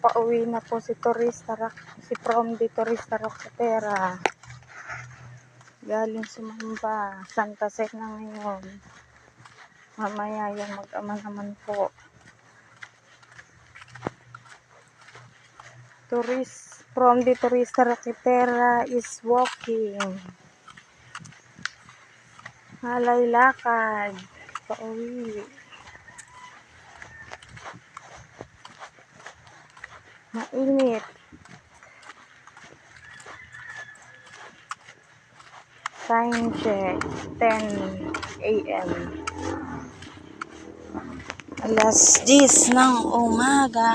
Pauwi na po si From the Turista Rocketera. Galing sumamba. Santa Set na ngayon. Mamaya yung mag-ama naman po. From the Turista Rocketera is walking. Halay lakad. Pauwi. Mainit. Time check, 10 a.m. Alas 10 ng umaga.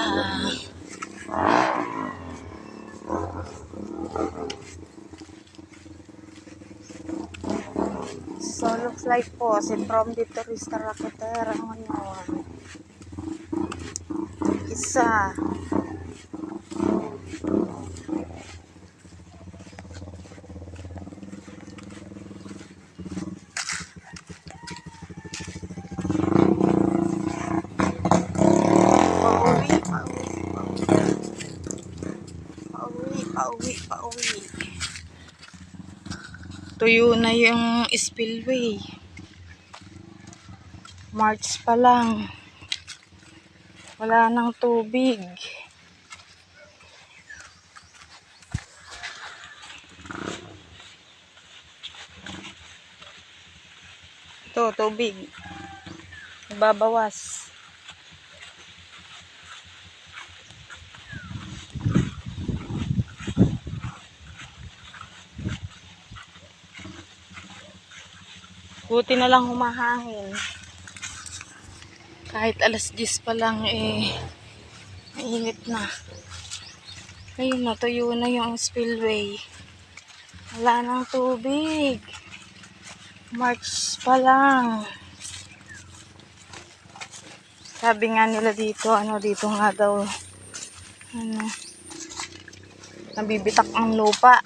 So, looks like po, si From the Turista Rocketera ngayon. Isa. Pauwi. Tuyo na yung spillway. March pa lang. Wala nang tubig. Ito, tubig. Babawas. Buti na lang humahangin. Kahit alas 10 pa lang mainit na. Ayun na, tuyo na yung spillway. Wala nang tubig. March pa lang. Sabi nga nila dito, dito nga daw, nabibitak ang lupa.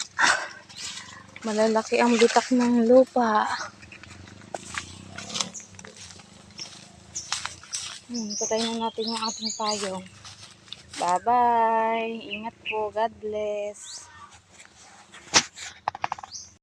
Malalaki ang bitak ng lupa. Patayin na natin yung ating payong. Bye-bye. Ingat po. God bless.